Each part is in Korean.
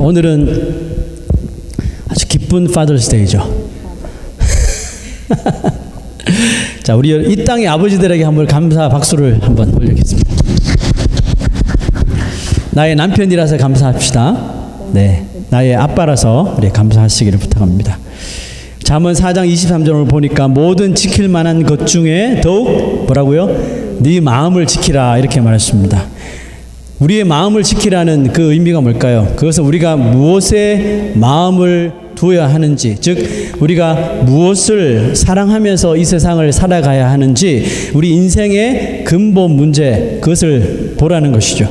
오늘은 아주 기쁜 파더스데이죠. 자, 우리 이 땅의 아버지들에게 한번 감사 박수를 한번 올리겠습니다. 나의 남편이라서 감사합시다. 네, 나의 아빠라서 우리 감사하시기를 부탁합니다. 잠언 4장 23절을 보니까 모든 지킬 만한 것 중에 더욱 뭐라고요? 네 마음을 지키라 이렇게 말했습니다. 우리의 마음을 지키라는 그 의미가 뭘까요? 그것은 우리가 무엇에 마음을 두어야 하는지, 즉 우리가 무엇을 사랑하면서 이 세상을 살아가야 하는지, 우리 인생의 근본 문제, 그것을 보라는 것이죠.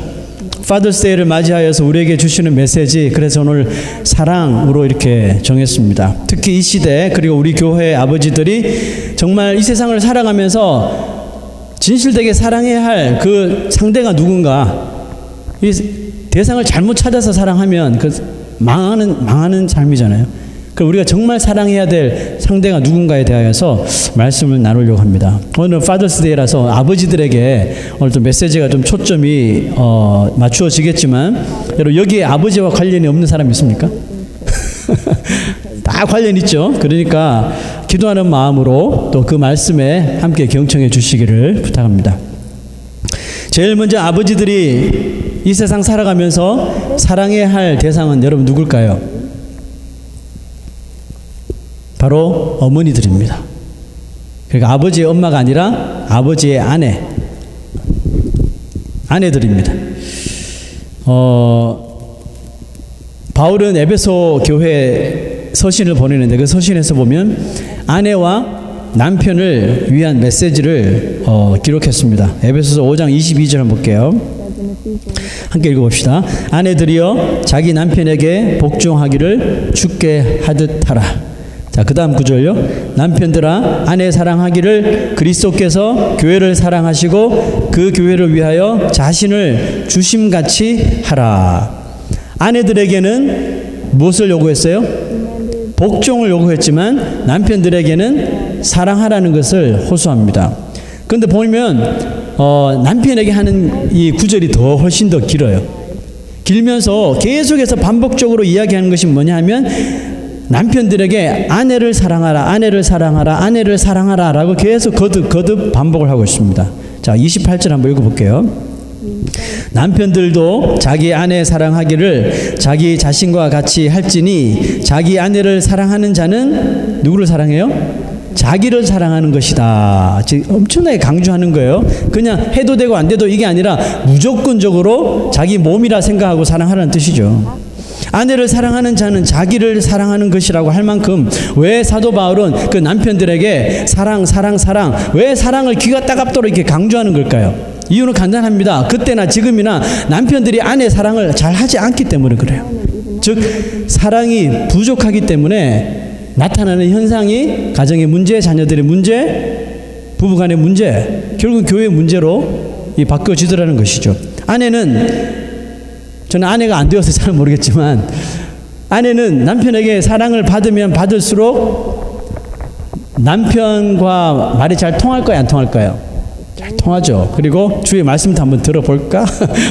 파더스데이를 맞이하여서 우리에게 주시는 메시지, 그래서 오늘 사랑으로 이렇게 정했습니다. 특히 이 시대, 그리고 우리 교회 아버지들이 정말 이 세상을 살아가면서 진실되게 사랑해야 할 그 상대가 누군가, 이 대상을 잘못 찾아서 사랑하면 그 망하는 삶이잖아요. 그 우리가 정말 사랑해야 될 상대가 누군가에 대하여서 말씀을 나누려고 합니다. 오늘 파더스데이라서 아버지들에게 오늘 또 메시지가 좀 초점이 맞추어지겠지만, 여러분 여기에 아버지와 관련이 없는 사람 있습니까? 다 관련 있죠. 그러니까 기도하는 마음으로 또 그 말씀에 함께 경청해 주시기를 부탁합니다. 제일 먼저 아버지들이 이 세상 살아가면서 사랑해야 할 대상은 여러분 누굴까요? 바로 어머니들입니다. 그러니까 아버지의 엄마가 아니라 아버지의 아내들입니다. 바울은 에베소 교회 서신을 보내는데 그 서신에서 보면 아내와 남편을 위한 메시지를 기록했습니다. 에베소서 5장 22절 한번 볼게요. 함께 읽어봅시다. 아내들이여 자기 남편에게 복종하기를 주께 하듯 하라. 자, 그 다음 구절요. 남편들아 아내 사랑하기를 그리스도께서 교회를 사랑하시고 그 교회를 위하여 자신을 주심같이 하라. 아내들에게는 무엇을 요구했어요? 복종을 요구했지만 남편들에게는 사랑하라는 것을 호소합니다. 그런데 보면 남편에게 하는 이 구절이 훨씬 더 길어요. 길면서 계속해서 반복적으로 이야기하는 것이 뭐냐 하면 남편들에게 아내를 사랑하라, 아내를 사랑하라, 아내를 사랑하라 라고 계속 거듭 반복을 하고 있습니다. 자, 28절 한번 읽어볼게요. 남편들도 자기 아내 사랑하기를 자기 자신과 같이 할지니 자기 아내를 사랑하는 자는 누구를 사랑해요? 자기를 사랑하는 것이다. 엄청나게 강조하는 거예요. 그냥 해도 되고 안 돼도 이게 아니라 무조건적으로 자기 몸이라 생각하고 사랑하라는 뜻이죠. 아내를 사랑하는 자는 자기를 사랑하는 것이라고 할 만큼 왜 사도 바울은 그 남편들에게 사랑 왜 사랑을 귀가 따갑도록 이렇게 강조하는 걸까요? 이유는 간단합니다. 그때나 지금이나 남편들이 아내 사랑을 잘 하지 않기 때문에 그래요. 즉 사랑이 부족하기 때문에 나타나는 현상이 가정의 문제, 자녀들의 문제, 부부간의 문제, 결국 교회의 문제로 바뀌어지더라는 것이죠. 저는 아내가 안 되어서 잘 모르겠지만 아내는 남편에게 사랑을 받으면 받을수록 남편과 말이 잘 통할까요? 안 통할까요? 잘 통하죠. 그리고 주의 말씀도 한번 들어볼까?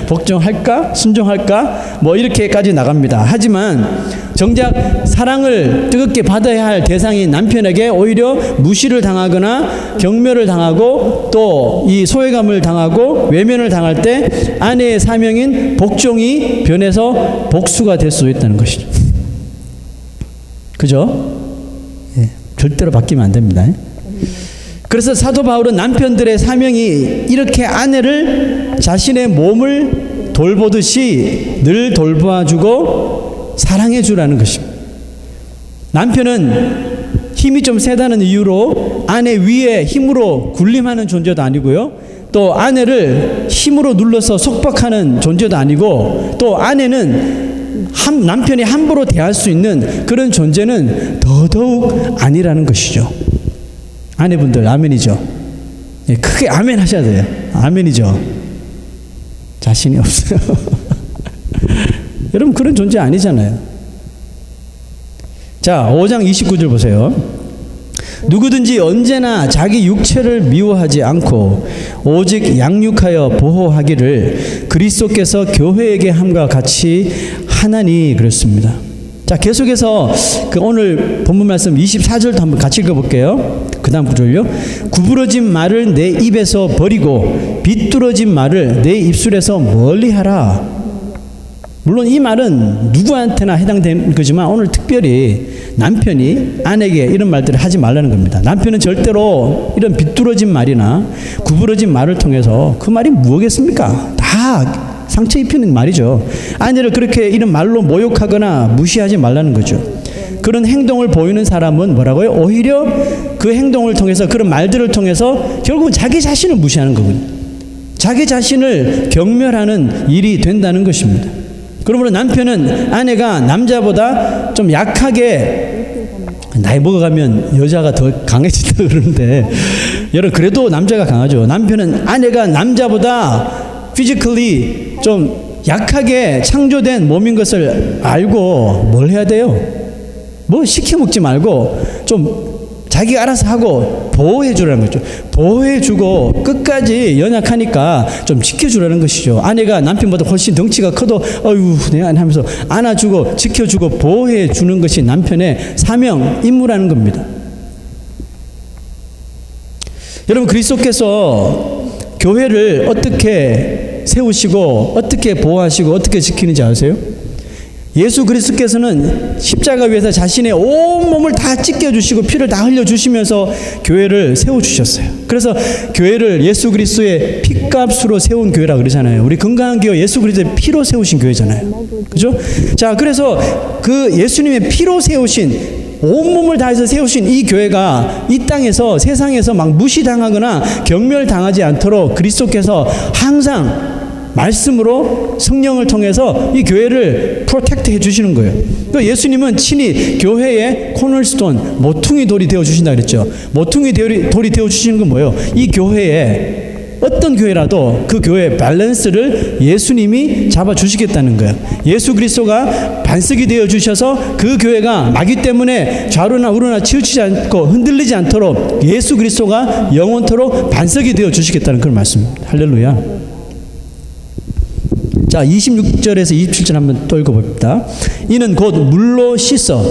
복종할까? 순종할까? 뭐 이렇게까지 나갑니다. 하지만 정작 사랑을 뜨겁게 받아야 할 대상이 남편에게 오히려 무시를 당하거나 경멸을 당하고 또 이 소외감을 당하고 외면을 당할 때 아내의 사명인 복종이 변해서 복수가 될 수 있다는 것이죠. 그죠? 예, 절대로 바뀌면 안 됩니다. 그래서 사도 바울은 남편들의 사명이 이렇게 아내를 자신의 몸을 돌보듯이 늘 돌봐주고 사랑해주라는 것입니다. 남편은 힘이 좀 세다는 이유로 아내 위에 힘으로 군림하는 존재도 아니고요. 또 아내를 힘으로 눌러서 속박하는 존재도 아니고, 또 아내는 남편이 함부로 대할 수 있는 그런 존재는 더더욱 아니라는 것이죠. 아내분들 아멘이죠. 예, 크게 아멘 하셔야 돼요. 아멘이죠. 자신이 없어요. 여러분 그런 존재 아니잖아요. 자, 5장 29절 보세요. 누구든지 언제나 자기 육체를 미워하지 않고 오직 양육하여 보호하기를 그리스도께서 교회에게 함과 같이 하나니 그랬습니다. 자, 계속해서 그 오늘 본문 말씀 24절도 한번 같이 읽어볼게요. 그 다음 구절요. 구부러진 말을 내 입에서 버리고 비뚤어진 말을 내 입술에서 멀리하라. 물론 이 말은 누구한테나 해당되는 거지만 오늘 특별히 남편이 아내에게 이런 말들을 하지 말라는 겁니다. 남편은 절대로 이런 비뚤어진 말이나 구부러진 말을 통해서 그 말이 무엇겠습니까? 다 상처 입히는 말이죠. 아내를 그렇게 이런 말로 모욕하거나 무시하지 말라는 거죠. 그런 행동을 보이는 사람은 뭐라고요? 오히려 그 행동을 통해서 그런 말들을 통해서 결국은 자기 자신을 무시하는 거군요. 자기 자신을 경멸하는 일이 된다는 것입니다. 그러므로 남편은 아내가 남자보다 좀 약하게, 나이 먹어가면 여자가 더 강해진다 그러는데 여러분 그래도 남자가 강하죠. 남편은 아내가 남자보다 physically 좀 약하게 창조된 몸인 것을 알고 뭘 해야 돼요? 뭐 시켜먹지 말고 좀 자기가 알아서 하고 보호해 주라는 거죠. 보호해 주고 끝까지 연약하니까 좀 지켜주라는 것이죠. 아내가 남편보다 훨씬 덩치가 커도 어휴 내 아내 하면서 안아주고 지켜주고 보호해 주는 것이 남편의 사명 임무라는 겁니다. 여러분 그리스도께서 교회를 어떻게 세우시고 어떻게 보호하시고 어떻게 지키는지 아세요? 예수 그리스도께서는 십자가 위에서 자신의 온 몸을 다 찢겨주시고 피를 다 흘려주시면서 교회를 세워주셨어요. 그래서 교회를 예수 그리스도의 피값으로 세운 교회라 그러잖아요. 우리 건강한 교회 예수 그리스도의 피로 세우신 교회잖아요. 그죠? 자, 그래서 그 예수님의 피로 세우신 온몸을 다해서 세우신 이 교회가 이 땅에서 세상에서 막 무시당하거나 경멸당하지 않도록 그리스도께서 항상 말씀으로 성령을 통해서 이 교회를 프로텍트 해주시는 거예요. 그러니까 예수님은 친히 교회의 코널스톤, 모퉁이 돌이 되어주신다 그랬죠. 모퉁이 돌이 되어주시는 건 뭐예요? 이 교회에 어떤 교회라도 그 교회의 밸런스를 예수님이 잡아주시겠다는 거예요. 예수 그리스도가 반석이 되어주셔서 그 교회가 마귀 때문에 좌로나 우로나 치우치지 않고 흔들리지 않도록 예수 그리스도가 영원토록 반석이 되어주시겠다는 그런 말씀입니다. 할렐루야. 자, 26절에서 27절 한번 또 읽어봅니다. 이는 곧 물로 씻어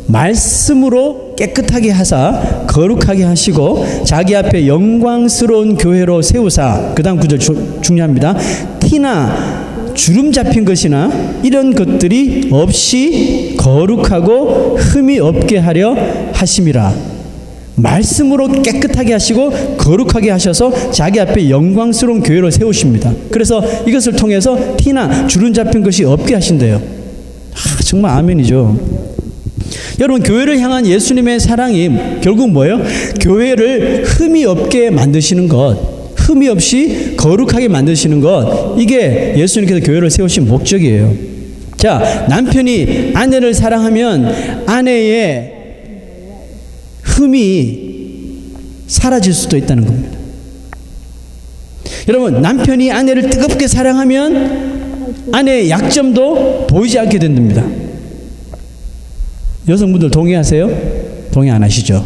말씀으로 깨끗하게 하사 거룩하게 하시고 자기 앞에 영광스러운 교회로 세우사, 그 다음 구절 중요합니다. 티나 주름 잡힌 것이나 이런 것들이 없이 거룩하고 흠이 없게 하려 하심이라. 말씀으로 깨끗하게 하시고 거룩하게 하셔서 자기 앞에 영광스러운 교회로 세우십니다. 그래서 이것을 통해서 티나 주름 잡힌 것이 없게 하신대요. 정말 아멘이죠. 여러분 교회를 향한 예수님의 사랑이 결국 뭐예요? 교회를 흠이 없게 만드시는 것, 흠이 없이 거룩하게 만드시는 것, 이게 예수님께서 교회를 세우신 목적이에요. 자, 남편이 아내를 사랑하면 아내의 흠이 사라질 수도 있다는 겁니다. 여러분 남편이 아내를 뜨겁게 사랑하면 아내의 약점도 보이지 않게 된답니다. 여성분들 동의하세요? 동의 안 하시죠?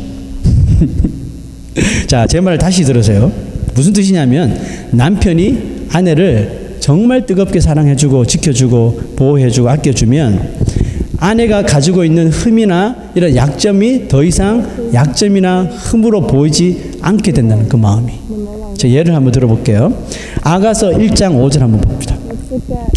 자, 제 말을 다시 들으세요. 무슨 뜻이냐면 남편이 아내를 정말 뜨겁게 사랑해주고 지켜주고 보호해주고 아껴주면 아내가 가지고 있는 흠이나 이런 약점이 더 이상 약점이나 흠으로 보이지 않게 된다는 그 마음이. 제 예를 한번 들어볼게요. 아가서 1장 5절 한번 봅시다.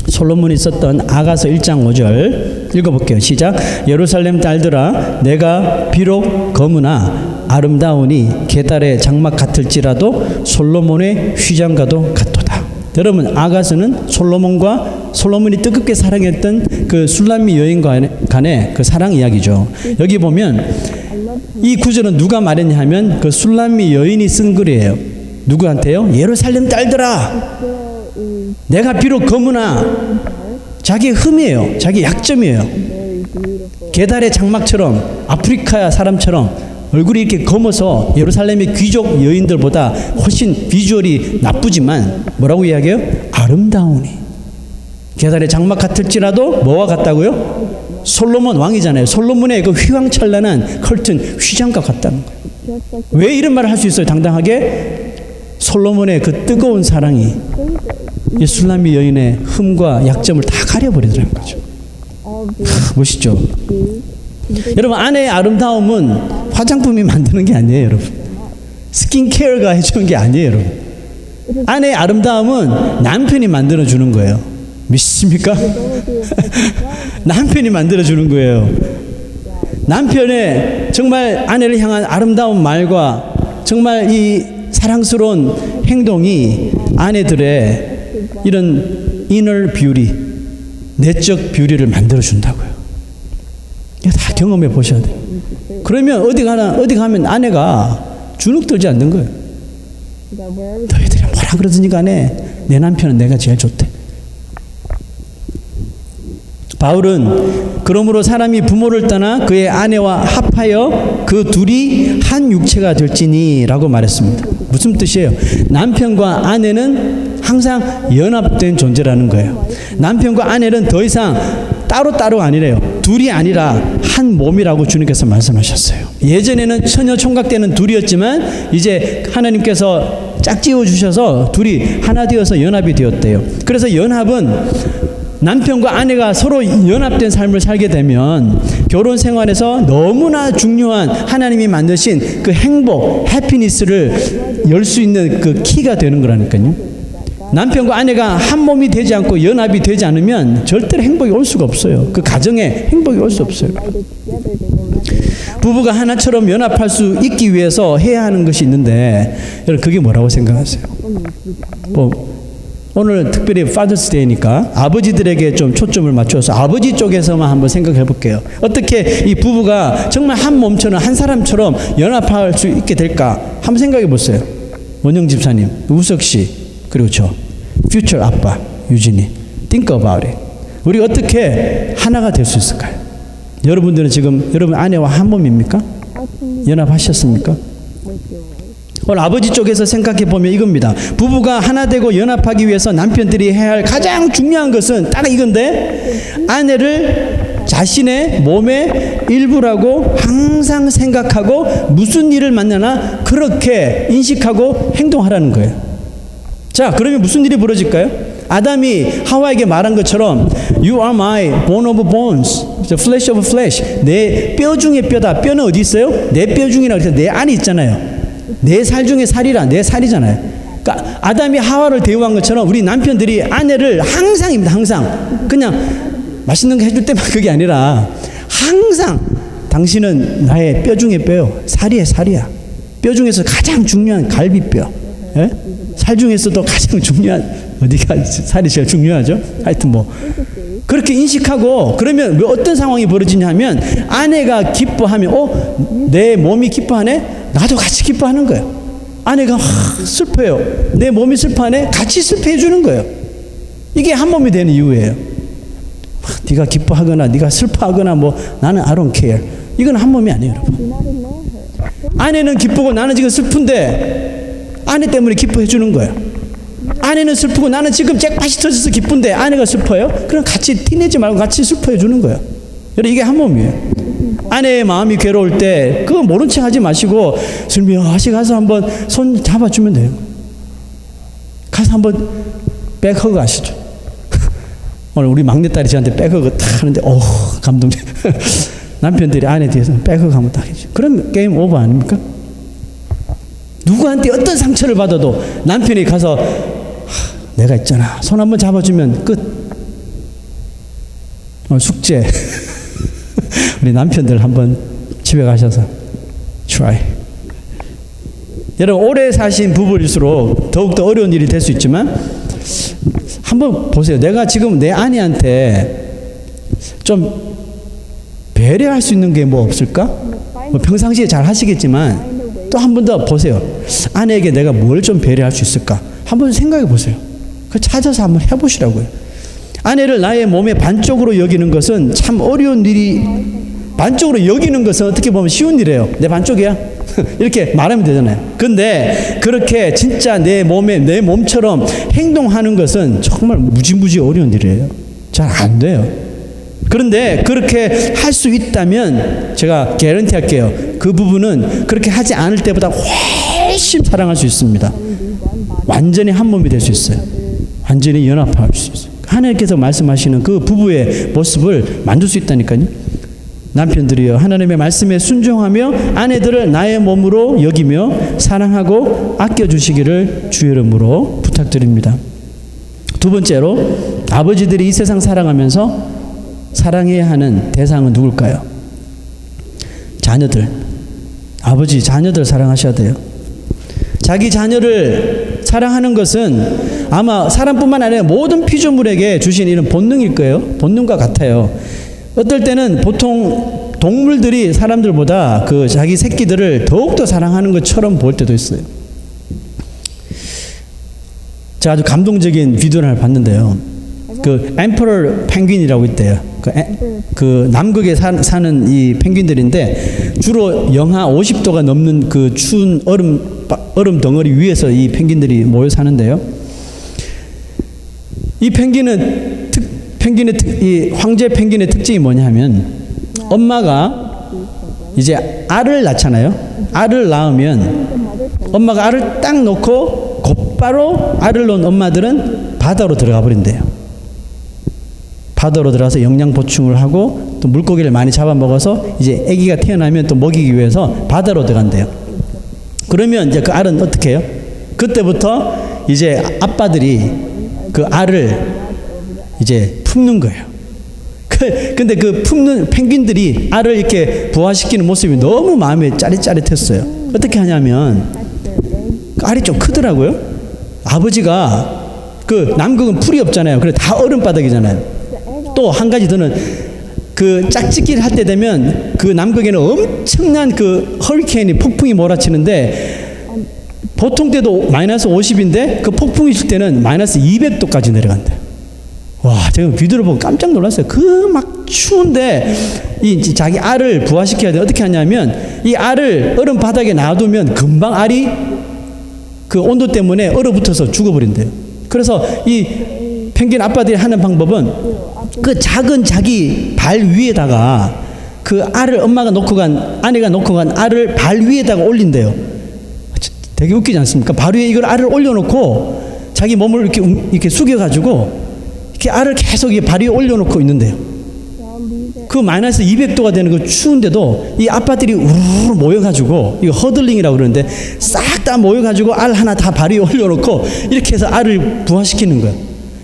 솔로몬이 썼던 아가서 1장 5절 읽어볼게요. 시작. 예루살렘 딸들아 내가 비록 검으나 아름다우니 게달의 장막 같을지라도 솔로몬의 휘장과도 같도다. 여러분 아가서는 솔로몬이 뜨겁게 사랑했던 그 술람미 여인 간의 그 사랑 이야기죠. 여기 보면 이 구절은 누가 말했냐 하면 그 술람미 여인이 쓴 글이에요. 누구한테요? 예루살렘 딸들아 내가 비록 검으나 자기의 흠이에요. 자기의 약점이에요. 게달의 장막처럼 아프리카 사람처럼 얼굴이 이렇게 검어서 예루살렘의 귀족 여인들보다 훨씬 비주얼이 나쁘지만 뭐라고 이야기해요? 아름다우니. 게달의 장막 같을지라도 뭐와 같다고요? 솔로몬 왕이잖아요. 솔로몬의 그 휘황찬란한 컬튼 휘장과 같다는 거예요. 왜 이런 말을 할 수 있어요? 당당하게 솔로몬의 그 뜨거운 사랑이 이 술람미 여인의 흠과 약점을 다 가려버리더라는 거죠. 멋있죠? 여러분, 아내의 아름다움은 화장품이 만드는 게 아니에요, 여러분. 스킨케어가 해주는 게 아니에요, 여러분. 아내의 아름다움은 남편이 만들어주는 거예요. 믿습니까? 남편이 만들어주는 거예요. 남편의 정말 아내를 향한 아름다운 말과 정말 이 사랑스러운 행동이 아내들의 이런 inner beauty, 내적 뷰리를 만들어준다고요. 이거 다 경험해 보셔야 돼요. 그러면 어디 가면 아내가 주눅들지 않는 거예요. 너희들이 뭐라 그러든지 간에 내 남편은 내가 제일 좋대. 바울은 그러므로 사람이 부모를 떠나 그의 아내와 합하여 그 둘이 한 육체가 될지니 라고 말했습니다. 무슨 뜻이에요? 남편과 아내는 항상 연합된 존재라는 거예요. 남편과 아내는 더 이상 따로따로 아니래요. 둘이 아니라 한 몸이라고 주님께서 말씀하셨어요. 예전에는 처녀 총각되는 둘이었지만 이제 하나님께서 짝지어 주셔서 둘이 하나 되어서 연합이 되었대요. 그래서 연합은 남편과 아내가 서로 연합된 삶을 살게 되면 결혼 생활에서 너무나 중요한 하나님이 만드신 그 행복, 해피니스를 열 수 있는 그 키가 되는 거라니까요. 남편과 아내가 한 몸이 되지 않고 연합이 되지 않으면 절대로 행복이 올 수가 없어요. 그 가정에 행복이 올 수 없어요. 부부가 하나처럼 연합할 수 있기 위해서 해야 하는 것이 있는데 여러분 그게 뭐라고 생각하세요? 오늘 특별히 Father's Day니까 아버지들에게 좀 초점을 맞춰서 아버지 쪽에서만 한번 생각해 볼게요. 어떻게 이 부부가 정말 한 몸처럼 한 사람처럼 연합할 수 있게 될까? 한번 생각해 보세요. 원영 집사님, 우석 씨, 그리고 저, 퓨처 아빠, 유진이. Think about it. 우리 어떻게 하나가 될 수 있을까요? 여러분들은 지금 여러분 아내와 한 몸입니까? 연합하셨습니까? 오늘 아버지 쪽에서 생각해 보면 이겁니다. 부부가 하나 되고 연합하기 위해서 남편들이 해야 할 가장 중요한 것은 딱 이건데 아내를 자신의 몸의 일부라고 항상 생각하고 무슨 일을 만나나 그렇게 인식하고 행동하라는 거예요. 자, 그러면 무슨 일이 벌어질까요? 아담이 하와에게 말한 것처럼 You are my bone of bones, the flesh of flesh. 내 뼈 중에 뼈다. 뼈는 어디 있어요? 내 뼈 중이라 그래서 내 안에 있잖아요. 내 살 중에 살이라 내 살이잖아요. 그러니까 아담이 하와를 대우한 것처럼 우리 남편들이 아내를 항상입니다. 항상 그냥 맛있는 거 해줄 때만 그게 아니라 항상 당신은 나의 뼈 중에 뼈요. 살이야 살이야. 뼈 중에서 가장 중요한 갈비뼈. 예? 살 중에서도 가장 중요한 어디가 살이 제일 중요하죠? 하여튼 뭐 그렇게 인식하고 그러면 왜 어떤 상황이 벌어지냐면 아내가 기뻐하면 내 몸이 기뻐하네? 나도 같이 기뻐하는 거예요. 아내가 슬퍼요. 내 몸이 슬퍼하네? 같이 슬퍼해 주는 거예요. 이게 한 몸이 되는 이유예요. 네가 기뻐하거나 네가 슬퍼하거나 뭐 나는 I don't care. 이건 한 몸이 아니에요, 여러분. 아내는 기쁘고 나는 지금 슬픈데 아내 때문에 기뻐해 주는 거예요. 아내는 슬프고 나는 지금 잭팟이 터져서 기쁜데 아내가 슬퍼요? 그럼 같이 티내지 말고 같이 슬퍼해 주는 거예요. 여러분 이게 한 몸이에요. 아내의 마음이 괴로울 때 그거 모른 척 하지 마시고 슬며시 가서 한번 손 잡아주면 돼요. 가서 한번 백허그 하시죠. 오늘 우리 막내딸이 저한테 백허그 딱 하는데 감동돼. 남편들이 아내 뒤에서 백허그 한번 딱 해줘. 그럼 게임 오버 아닙니까? 누구한테 어떤 상처를 받아도 남편이 가서 내가 있잖아 손 한번 잡아주면 끝. 숙제. 우리 남편들 한번 집에 가셔서 try. 여러분 오래 사신 부부일수록 더욱더 어려운 일이 될 수 있지만 한번 보세요. 내가 지금 내 아내한테 좀 배려할 수 있는 게 뭐 없을까? 뭐 평상시에 잘 하시겠지만 또 한 번 더 보세요. 아내에게 내가 뭘 좀 배려할 수 있을까? 한번 생각해 보세요. 그 찾아서 한번 해보시라고요. 아내를 나의 몸의 반쪽으로 여기는 것은 참 어려운 일이 반쪽으로 여기는 것은 어떻게 보면 쉬운 일이에요. 내 반쪽이야? 이렇게 말하면 되잖아요. 근데 그렇게 진짜 내 몸처럼 행동하는 것은 정말 무지무지 어려운 일이에요. 잘 안 돼요. 그런데 그렇게 할 수 있다면 제가 개런티 할게요. 그 부분은 그렇게 하지 않을 때보다 훨씬 사랑할 수 있습니다. 완전히 한 몸이 될 수 있어요. 완전히 연합할 수 있어요. 하나님께서 말씀하시는 그 부부의 모습을 만들 수 있다니까요. 남편들이여 하나님의 말씀에 순종하며 아내들을 나의 몸으로 여기며 사랑하고 아껴주시기를 주의 이름으로 부탁드립니다. 두 번째로 아버지들이 이 세상 살아가면서 사랑해야 하는 대상은 누굴까요? 자녀들. 아버지 자녀들 사랑하셔야 돼요. 자기 자녀를 사랑하는 것은 아마 사람뿐만 아니라 모든 피조물에게 주신 이런 본능일 거예요. 본능과 같아요. 어떨 때는 보통 동물들이 사람들보다 그 자기 새끼들을 더욱더 사랑하는 것처럼 보일 때도 있어요. 제가 아주 감동적인 비디오를 하나 봤는데요. 그 엠퍼러 펭귄이라고 있대요. 그 남극에 사는 이 펭귄들인데 주로 영하 50도가 넘는 그 추운 얼음 덩어리 위에서 이 펭귄들이 모여 사는데요. 이 이 황제 펭귄의 특징이 뭐냐면 엄마가 이제 알을 낳잖아요. 알을 낳으면 엄마가 알을 딱 놓고 곧바로 알을 놓은 엄마들은 바다로 들어가 버린대요. 바다로 들어가서 영양 보충을 하고 또 물고기를 많이 잡아먹어서 이제 아기가 태어나면 또 먹이기 위해서 바다로 들어간대요. 그러면 이제 그 알은 어떻게 해요? 그때부터 이제 아빠들이 그 알을 이제 품는 거예요. 근데 그 품는 펭귄들이 알을 이렇게 부화시키는 모습이 너무 마음에 짜릿짜릿했어요. 어떻게 하냐면 그 알이 좀 크더라고요. 아버지가 그 남극은 풀이 없잖아요. 그래 다 얼음바닥이잖아요. 또 한 가지 더는 그 짝짓기를 할 때 되면 그 남극에는 엄청난 그 허리케인이 폭풍이 몰아치는데 보통 때도 마이너스 50인데 그 폭풍이 있을 때는 마이너스 200도까지 내려간대요. 와, 제가 비디오를 보고 깜짝 놀랐어요. 그 막 추운데 이 자기 알을 부화시켜야 돼. 어떻게 하냐면 이 알을 얼음 바닥에 놔두면 금방 알이 그 온도 때문에 얼어붙어서 죽어버린대요. 그래서 이 펭귄 아빠들이 하는 방법은 그 작은 자기 발 위에다가 그 알을 아내가 놓고 간 알을 발 위에다가 올린대요. 되게 웃기지 않습니까? 발 위에 이걸 알을 올려놓고 자기 몸을 이렇게 숙여가지고 이렇게 알을 계속 발 위에 올려놓고 있는데요. 그 마이너스 200도가 되는 그 추운데도 이 아빠들이 우르르 모여가지고 이거 허들링이라고 그러는데 싹 다 모여가지고 알 하나 다 발 위에 올려놓고 이렇게 해서 알을 부화시키는 거예요.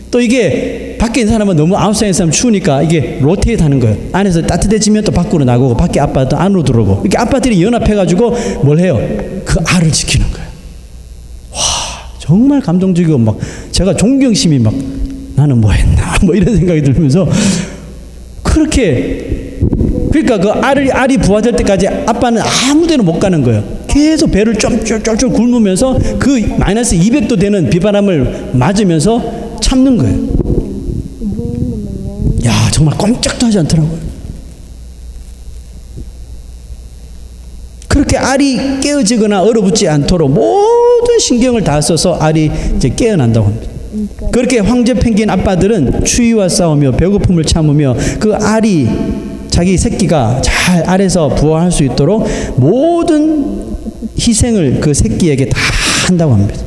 또 이게 밖에 있는 사람은 너무 아웃사이드 사람 추우니까 이게 로테이트 하는 거예요. 안에서 따뜻해지면 또 밖으로 나가고 밖에 아빠도 안으로 들어오고 이렇게 아빠들이 연합해가지고 뭘 해요? 그 알을 지키는 거예요. 와, 정말 감동적이고 막 제가 존경심이 막 나는 뭐 했나 뭐 이런 생각이 들면서 그렇게 그러니까 그 알이 부화될 때까지 아빠는 아무 데나 못 가는 거예요. 계속 배를 쫄쫄쫄 굶으면서 그 마이너스 200도 되는 비바람을 맞으면서 참는 거예요. 야, 정말 꼼짝도 하지 않더라고요. 그렇게 알이 깨어지거나 얼어붙지 않도록 모든 신경을 다 써서 알이 이제 깨어난다고 합니다. 그렇게 황제 펭귄 아빠들은 추위와 싸우며 배고픔을 참으며 그 알이 자기 새끼가 잘 알에서 부화할 수 있도록 모든 희생을 그 새끼에게 다 한다고 합니다.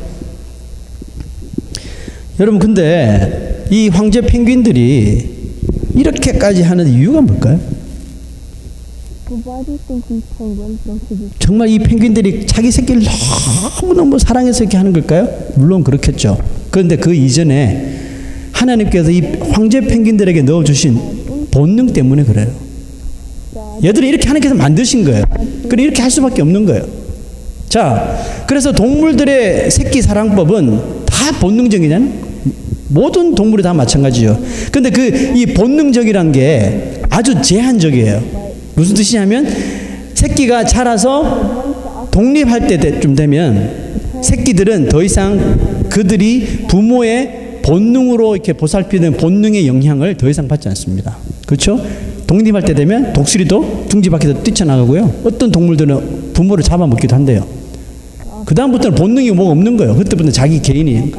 여러분, 근데 이 황제 펭귄들이 이렇게까지 하는 이유가 뭘까요? 정말 이 펭귄들이 자기 새끼를 너무너무 사랑해서 이렇게 하는 걸까요? 물론 그렇겠죠. 그런데 그 이전에 하나님께서 이 황제 펭귄들에게 넣어주신 본능 때문에 그래요. 얘들이 이렇게 하나님께서 만드신 거예요. 그래 이렇게 할 수밖에 없는 거예요. 자, 그래서 동물들의 새끼 사랑법은 다 본능적이잖아요. 모든 동물이 다 마찬가지죠. 근데 이 본능적이란 게 아주 제한적이에요. 무슨 뜻이냐면 새끼가 자라서 독립할 때쯤 되면 새끼들은 더 이상 그들이 부모의 본능으로 이렇게 보살피는 본능의 영향을 더 이상 받지 않습니다. 그렇죠? 독립할 때 되면 독수리도 둥지 밖에서 뛰쳐나가고요. 어떤 동물들은 부모를 잡아먹기도 한대요. 그 다음부터는 본능이 뭐가 없는 거예요. 그때부터는 자기 개인이.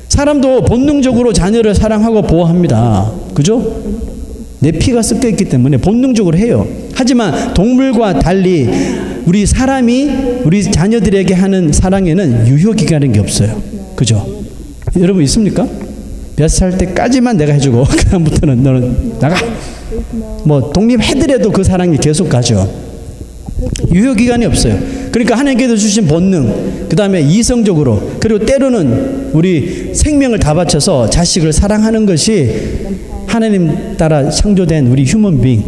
사람도 본능적으로 자녀를 사랑하고 보호합니다. 그죠? 내 피가 섞여 있기 때문에 본능적으로 해요. 하지만 동물과 달리 우리 사람이 우리 자녀들에게 하는 사랑에는 유효기간이 게 없어요. 그죠? 여러분 있습니까? 몇 살 때까지만 내가 해주고 그다음부터는 너는 나가. 뭐 독립해더라도 그 사랑이 계속 가죠. 유효기간이 없어요. 그러니까 하나님께서 주신 본능, 그 다음에 이성적으로, 그리고 때로는 우리 생명을 다 바쳐서 자식을 사랑하는 것이 하나님 따라 창조된 우리 휴먼 빙,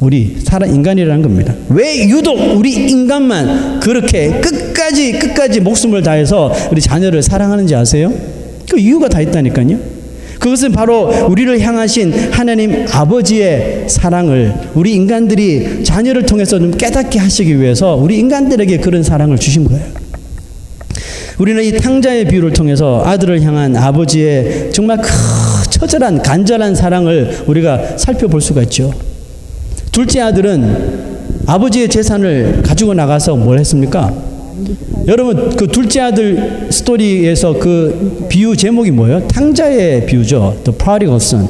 우리 인간이라는 겁니다. 왜 유독 우리 인간만 그렇게 끝까지 목숨을 다해서 우리 자녀를 사랑하는지 아세요? 그 이유가 다 있다니까요. 그것은 바로 우리를 향하신 하나님 아버지의 사랑을 우리 인간들이 자녀를 통해서 좀 깨닫게 하시기 위해서 우리 인간들에게 그런 사랑을 주신 거예요. 우리는 이 탕자의 비유를 통해서 아들을 향한 아버지의 정말 처절한 간절한 사랑을 우리가 살펴볼 수가 있죠. 둘째 아들은 아버지의 재산을 가지고 나가서 뭘 했습니까? 여러분 그 둘째 아들 스토리에서 그 비유 제목이 뭐예요? 탕자의 비유죠. The prodigal son.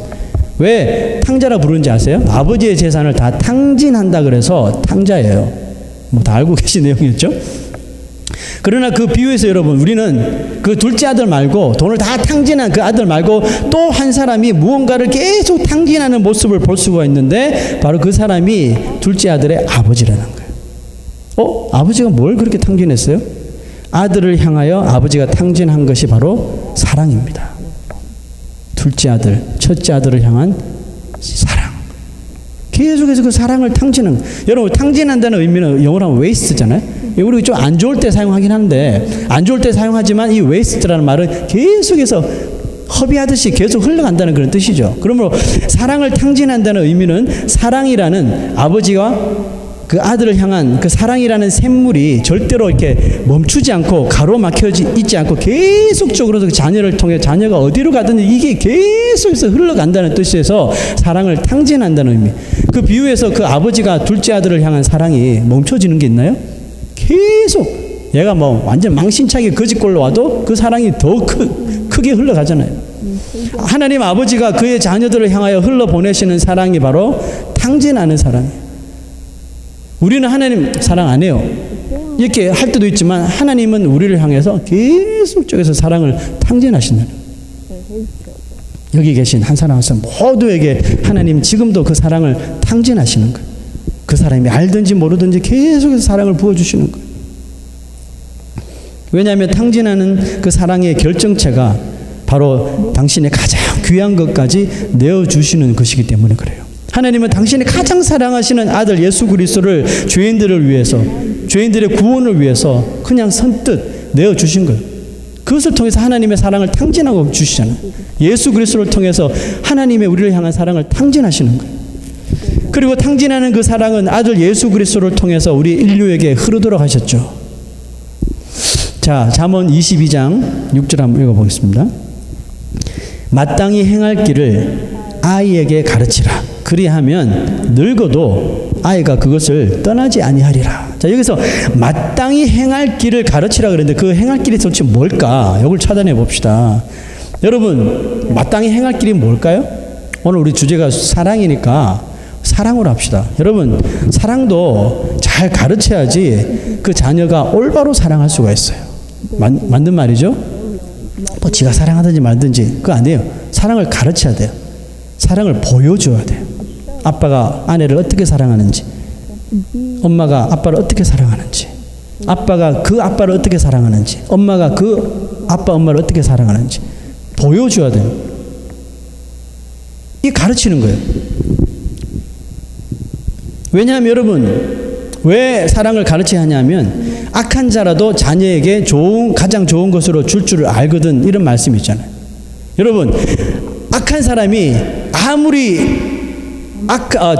왜 탕자라 부르는지 아세요? 아버지의 재산을 다 탕진한다 그래서 탕자예요. 뭐 다 알고 계신 내용이었죠. 그러나 그 비유에서 여러분 우리는 그 둘째 아들 말고 돈을 다 탕진한 그 아들 말고 또 한 사람이 무언가를 계속 탕진하는 모습을 볼 수가 있는데 바로 그 사람이 둘째 아들의 아버지라는 거예요. 아버지가 뭘 그렇게 탕진했어요? 아들을 향하여 아버지가 탕진한 것이 바로 사랑입니다. 둘째 아들, 첫째 아들을 향한 사랑. 계속해서 그 사랑을 탕진한. 여러분 탕진한다는 의미는 영어로 하면 waste잖아요. 우리 좀 안 좋을 때 사용하긴 하는데 안 좋을 때 사용하지만 이 waste라는 말은 계속해서 허비하듯이 계속 흘러간다는 그런 뜻이죠. 그러므로 사랑을 탕진한다는 의미는 사랑이라는 아버지가 그 아들을 향한 그 사랑이라는 샘물이 절대로 이렇게 멈추지 않고 가로막혀 있지 않고 계속적으로 그 자녀를 통해 자녀가 어디로 가든지 이게 계속해서 흘러간다는 뜻에서 사랑을 탕진한다는 의미. 그 비유에서 그 아버지가 둘째 아들을 향한 사랑이 멈춰지는 게 있나요? 계속 얘가 뭐 완전 망신차게 거짓골로 와도 그 사랑이 더 크게 흘러가잖아요. 하나님 아버지가 그의 자녀들을 향하여 흘러보내시는 사랑이 바로 탕진하는 사랑이에요. 우리는 하나님 사랑 안 해요. 이렇게 할 때도 있지만 하나님은 우리를 향해서 계속적에서 사랑을 탕진하신다는. 여기 계신 한 사람 한 사람 모두에게 하나님 지금도 그 사랑을 탕진하시는 거예요. 그 사람이 알든지 모르든지 계속해서 사랑을 부어주시는 거예요. 왜냐하면 탕진하는 그 사랑의 결정체가 바로 당신의 가장 귀한 것까지 내어주시는 것이기 때문에 그래요. 하나님은 당신이 가장 사랑하시는 아들 예수 그리스도를 죄인들을 위해서, 죄인들의 구원을 위해서 그냥 선뜻 내어주신 거예요. 그것을 통해서 하나님의 사랑을 탕진하고 주시잖아요. 예수 그리스도를 통해서 하나님의 우리를 향한 사랑을 탕진하시는 거예요. 그리고 탕진하는 그 사랑은 아들 예수 그리스도를 통해서 우리 인류에게 흐르도록 하셨죠. 자, 잠언 22장 6절 한번 읽어보겠습니다. 마땅히 행할 길을 아이에게 가르치라. 그리하면 늙어도 아이가 그것을 떠나지 아니하리라. 자, 여기서 마땅히 행할 길을 가르치라 그랬는데 그 행할 길이 도대체 뭘까? 이걸 찾아내 봅시다. 여러분, 마땅히 행할 길이 뭘까요? 오늘 우리 주제가 사랑이니까 사랑으로 합시다. 여러분, 사랑도 잘 가르쳐야지 그 자녀가 올바로 사랑할 수가 있어요. 맞는 말이죠? 뭐 지가 사랑하든지 말든지 그거 아니에요. 사랑을 가르쳐야 돼요. 사랑을 보여줘야 돼요. 아빠가 아내를 어떻게 사랑하는지, 엄마가 아빠를 어떻게 사랑하는지, 아빠가 그 아빠를 어떻게 사랑하는지, 엄마가 그 아빠 엄마를 어떻게 사랑하는지 보여줘야 돼요. 이 가르치는 거예요. 왜냐하면 여러분, 왜 사랑을 가르쳐야 하냐면 악한 자라도 자녀에게 가장 좋은 것으로 줄 줄을 알거든, 이런 말씀이 있잖아요. 여러분, 악한 사람이 아무리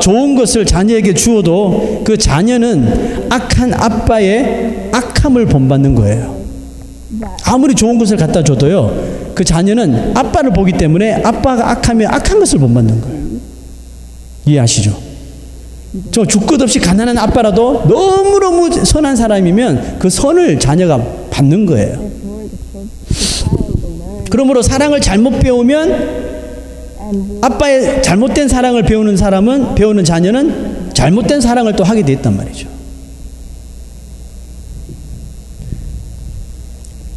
좋은 것을 자녀에게 주어도 그 자녀는 악한 아빠의 악함을 본받는 거예요. 아무리 좋은 것을 갖다 줘도요, 그 자녀는 아빠를 보기 때문에 아빠가 악하면 악한 것을 본받는 거예요. 이해하시죠? 저 주끝 없이 가난한 아빠라도 너무너무 선한 사람이면 그 선을 자녀가 받는 거예요. 그러므로 사랑을 잘못 배우면 아빠의 잘못된 사랑을 배우는 자녀는 잘못된 사랑을 또 하게 돼 있단 말이죠.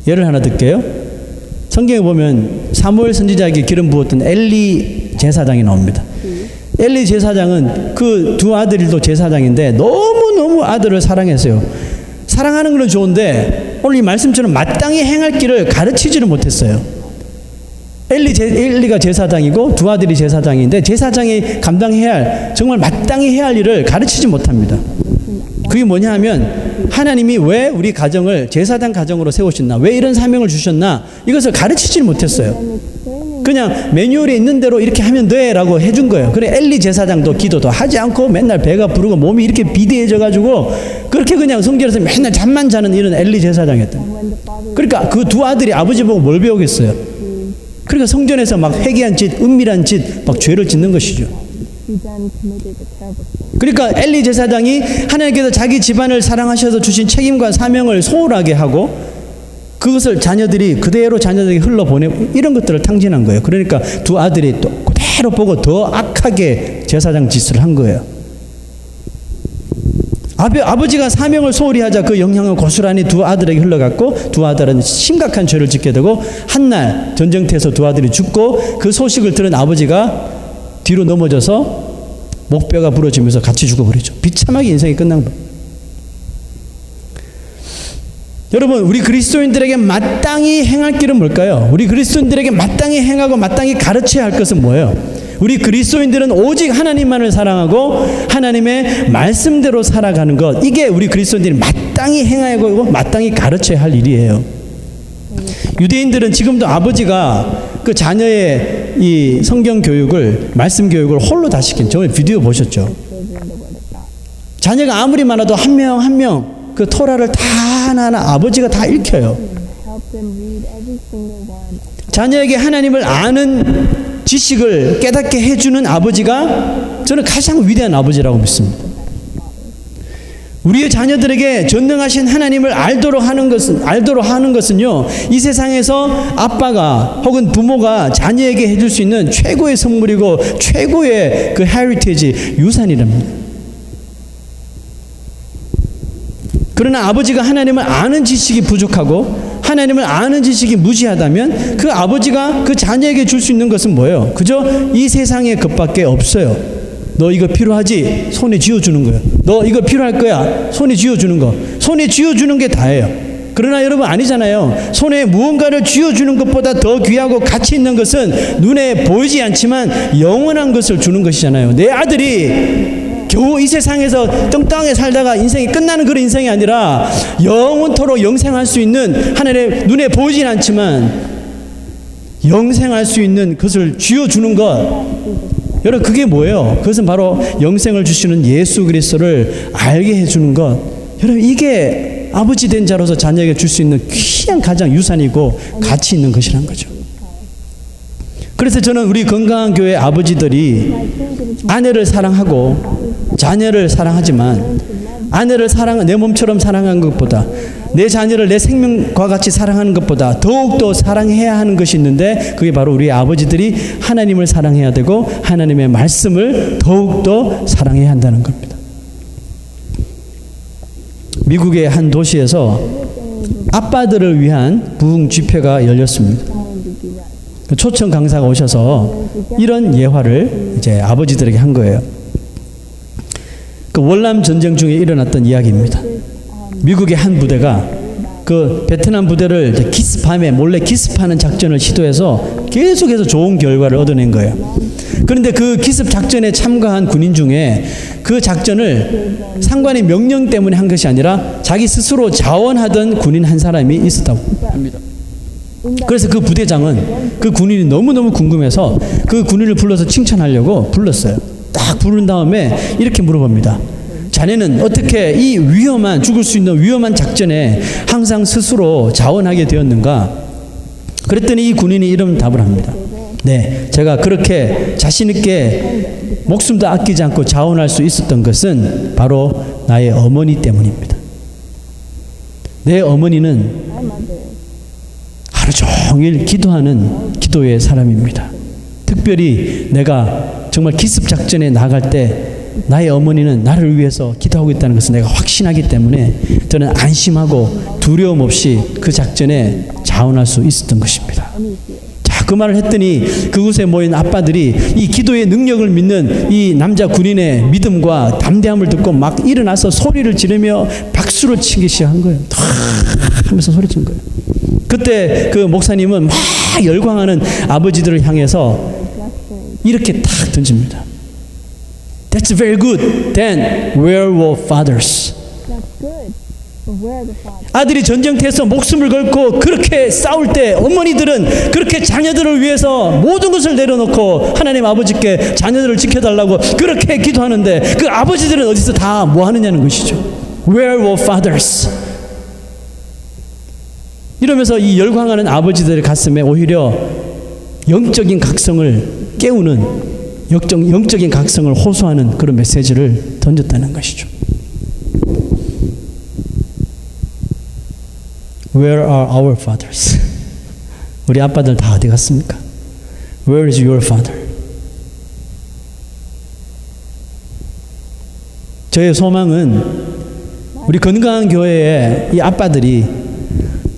예를 하나 들게요. 성경에 보면 사무엘 선지자에게 기름 부었던 엘리 제사장이 나옵니다. 엘리 제사장은 그 두 아들도 제사장인데 너무너무 아들을 사랑했어요. 사랑하는 건 좋은데 오늘 이 말씀처럼 마땅히 행할 길을 가르치지를 못했어요. 엘리가 제사장이고 두 아들이 제사장인데 제사장이 감당해야 할, 정말 마땅히 해야 할 일을 가르치지 못합니다. 그게 뭐냐 하면 하나님이 왜 우리 가정을 제사장 가정으로 세우셨나, 왜 이런 사명을 주셨나, 이것을 가르치지 못했어요. 그냥 매뉴얼에 있는 대로 이렇게 하면 돼 라고 해준 거예요. 그래 엘리 제사장도 기도도 하지 않고 맨날 배가 부르고 몸이 이렇게 비대해져 가지고 그렇게 그냥 성결해서 맨날 잠만 자는 이런 엘리 제사장이었다. 그러니까 그 두 아들이 아버지 보고 뭘 배우겠어요. 그러니까 성전에서 막 회개한 짓, 은밀한 짓, 막 죄를 짓는 것이죠. 그러니까 엘리 제사장이 하나님께서 자기 집안을 사랑하셔서 주신 책임과 사명을 소홀하게 하고 그것을 자녀들이 그대로 자녀들에게 흘러보내고 이런 것들을 탕진한 거예요. 그러니까 두 아들이 또 그대로 보고 더 악하게 제사장 짓을 한 거예요. 아버지가 사명을 소홀히 하자 그 영향은 고스란히 두 아들에게 흘러갔고 두 아들은 심각한 죄를 짓게 되고 한날 전쟁터에서 두 아들이 죽고 그 소식을 들은 아버지가 뒤로 넘어져서 목뼈가 부러지면서 같이 죽어버리죠. 비참하게 인생이 끝난 거예요. 여러분, 우리 그리스도인들에게 마땅히 행할 길은 뭘까요? 우리 그리스도인들에게 마땅히 행하고 마땅히 가르쳐야 할 것은 뭐예요? 우리 그리스도인들은 오직 하나님만을 사랑하고 하나님의 말씀대로 살아가는 것, 이게 우리 그리스도인들이 마땅히 행하고 마땅히 가르쳐야 할 일이에요. 유대인들은 지금도 아버지가 그 자녀의 이 성경 교육을, 말씀 교육을 홀로 다 시킨, 저번에 비디오 보셨죠? 자녀가 아무리 많아도 한 명 한 명 그 토라를 다 하나하나 아버지가 다 읽혀요. 자녀에게 하나님을 아는 지식을 깨닫게 해주는 아버지가 저는 가장 위대한 아버지라고 믿습니다. 우리의 자녀들에게 전능하신 하나님을 알도록 하는 것은요, 이 세상에서 아빠가 혹은 부모가 자녀에게 해줄 수 있는 최고의 선물이고 최고의 그 헤리티지, 유산이랍니다. 그러나 아버지가 하나님을 아는 지식이 부족하고 하나님을 아는 지식이 무지하다면 그 아버지가 그 자녀에게 줄 수 있는 것은 뭐예요? 그저 이 세상의 것밖에 없어요. 너 이거 필요하지? 손에 쥐어주는 거예요. 너 이거 필요할 거야? 손에 쥐어주는 거. 손에 쥐어주는 게 다예요. 그러나 여러분 아니잖아요. 손에 무언가를 쥐어주는 것보다 더 귀하고 가치 있는 것은 눈에 보이지 않지만 영원한 것을 주는 것이잖아요. 내 아들이 겨우 이 세상에서 뚱땅하게 살다가 인생이 끝나는 그런 인생이 아니라 영원토록 영생할 수 있는, 하늘의 눈에 보이진 않지만 영생할 수 있는 것을 쥐어주는 것, 여러분 그게 뭐예요? 그것은 바로 영생을 주시는 예수 그리스도를 알게 해주는 것. 여러분 이게 아버지 된 자로서 자녀에게 줄 수 있는 귀한 가장 유산이고 가치 있는 것이란 거죠. 그래서 저는 우리 건강한 교회 아버지들이 아내를 사랑하고 자녀를 사랑하지만 아내를 내 몸처럼 사랑하는 것보다, 내 자녀를 내 생명과 같이 사랑하는 것보다 더욱더 사랑해야 하는 것이 있는데, 그게 바로 우리 아버지들이 하나님을 사랑해야 되고 하나님의 말씀을 더욱더 사랑해야 한다는 겁니다. 미국의 한 도시에서 아빠들을 위한 부흥 집회가 열렸습니다. 초청 강사가 오셔서 이런 예화를 이제 아버지들에게 한 거예요. 그 월남 전쟁 중에 일어났던 이야기입니다. 미국의 한 부대가 그 베트남 부대를 이제 밤에 몰래 기습하는 작전을 시도해서 계속해서 좋은 결과를 얻어낸 거예요. 그런데 그 기습 작전에 참가한 군인 중에 그 작전을 상관의 명령 때문에 한 것이 아니라 자기 스스로 자원하던 군인 한 사람이 있었다고 합니다. 그래서 그 부대장은 그 군인이 너무너무 궁금해서 그 군인을 불러서 칭찬하려고 불렀어요. 딱 부른 다음에 이렇게 물어봅니다. 자네는 어떻게 이 죽을 수 있는 위험한 작전에 항상 스스로 자원하게 되었는가? 그랬더니 이 군인이 이런 답을 합니다. 네, 제가 그렇게 자신 있게 목숨도 아끼지 않고 자원할 수 있었던 것은 바로 나의 어머니 때문입니다. 내 어머니는 하루 종일 기도하는 기도의 사람입니다. 특별히 내가 정말 기습 작전에 나갈 때 나의 어머니는 나를 위해서 기도하고 있다는 것을 내가 확신하기 때문에 저는 안심하고 두려움 없이 그 작전에 자원할 수 있었던 것입니다. 자, 그 말을 했더니 그곳에 모인 아빠들이 이 기도의 능력을 믿는 이 남자 군인의 믿음과 담대함을 듣고 막 일어나서 소리를 지르며 박수를 치기 시작한 거예요. 하면서 소리친 거예요. 그때 그 목사님은 막 열광하는 아버지들을 향해서 이렇게 탁 던집니다. That's very good. Then where were fathers? 아들이 전쟁터에서 목숨을 걸고 그렇게 싸울 때 어머니들은 그렇게 자녀들을 위해서 모든 것을 내려놓고 하나님 아버지께 자녀들을 지켜달라고 그렇게 기도하는데 그 아버지들은 어디서 다 뭐 하느냐는 것이죠. Where were fathers? 이러면서 이 열광하는 아버지들의 가슴에 오히려 영적인 각성을 깨우는 영적인 각성을 호소하는 그런 메시지를 던졌다는 것이죠. Where are our fathers? 우리 아빠들 다 어디 갔습니까? Where is your father? 저의 소망은 우리 건강한 교회의 이 아빠들이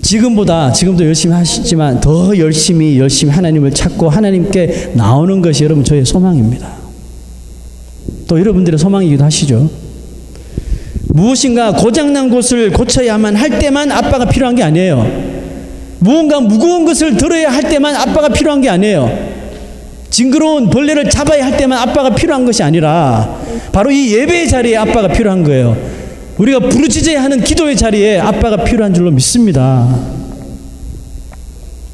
지금도 열심히 하시지만 더 열심히 하나님을 찾고 하나님께 나오는 것이 여러분 저의 소망입니다. 또 여러분들의 소망이기도 하시죠. 무엇인가 고장난 곳을 고쳐야만 할 때만 아빠가 필요한 게 아니에요. 무언가 무거운 것을 들어야 할 때만 아빠가 필요한 게 아니에요. 징그러운 벌레를 잡아야 할 때만 아빠가 필요한 것이 아니라 바로 이 예배의 자리에 아빠가 필요한 거예요. 우리가 부르짖어야 하는 기도의 자리에 아빠가 필요한 줄로 믿습니다.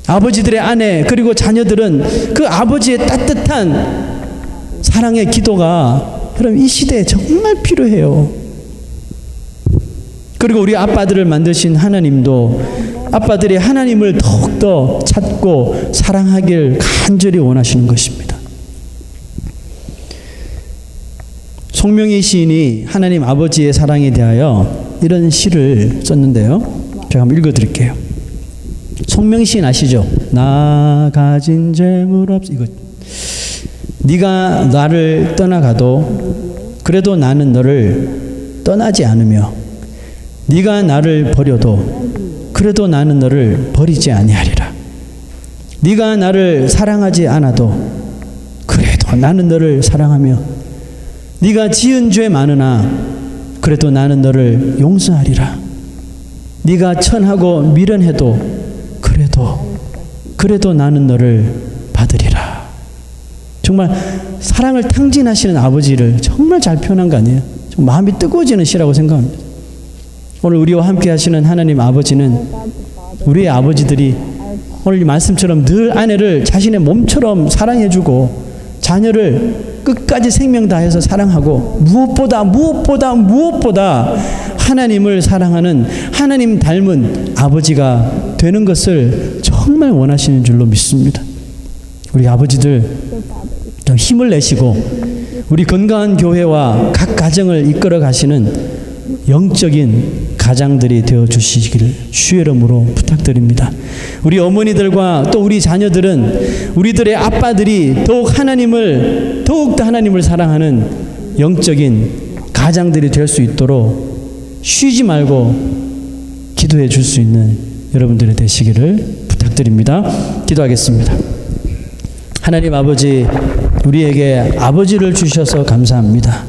아버지들의 아내 그리고 자녀들은 그 아버지의 따뜻한 사랑의 기도가 여러분 이 시대에 정말 필요해요. 그리고 우리 아빠들을 만드신 하나님도 아빠들이 하나님을 더욱더 찾고 사랑하길 간절히 원하시는 것입니다. 송명희 시인이 하나님 아버지의 사랑에 대하여 이런 시를 썼는데요. 제가 한번 읽어드릴게요. 송명희 시인 아시죠? 나 가진 재물 없 이거 네가 나를 떠나가도 그래도 나는 너를 떠나지 않으며 네가 나를 버려도 그래도 나는 너를 버리지 아니하리라. 네가 나를 사랑하지 않아도 그래도 나는 너를 사랑하며 네가 지은 죄 많으나 그래도 나는 너를 용서하리라. 네가 천하고 미련해도 그래도 나는 너를 받으리라. 정말 사랑을 탕진하시는 아버지를 정말 잘 표현한 거 아니에요? 정말 마음이 뜨거워지는 시라고 생각합니다. 오늘 우리와 함께 하시는 하나님 아버지는 우리의 아버지들이 오늘 이 말씀처럼 늘 아내를 자신의 몸처럼 사랑해주고 자녀를 끝까지 생명 다해서 사랑하고 무엇보다 하나님을 사랑하는 하나님 닮은 아버지가 되는 것을 정말 원하시는 줄로 믿습니다. 우리 아버지들 좀 힘을 내시고 우리 건강한 교회와 각 가정을 이끌어 가시는 영적인 가장들이 되어 주시기를 주의 이름으로 부탁드립니다. 우리 어머니들과 또 우리 자녀들은 우리들의 아빠들이 더욱더 하나님을 사랑하는 영적인 가장들이 될 수 있도록 쉬지 말고 기도해 줄 수 있는 여러분들이 되시기를 부탁드립니다. 기도하겠습니다. 하나님 아버지, 우리에게 아버지를 주셔서 감사합니다.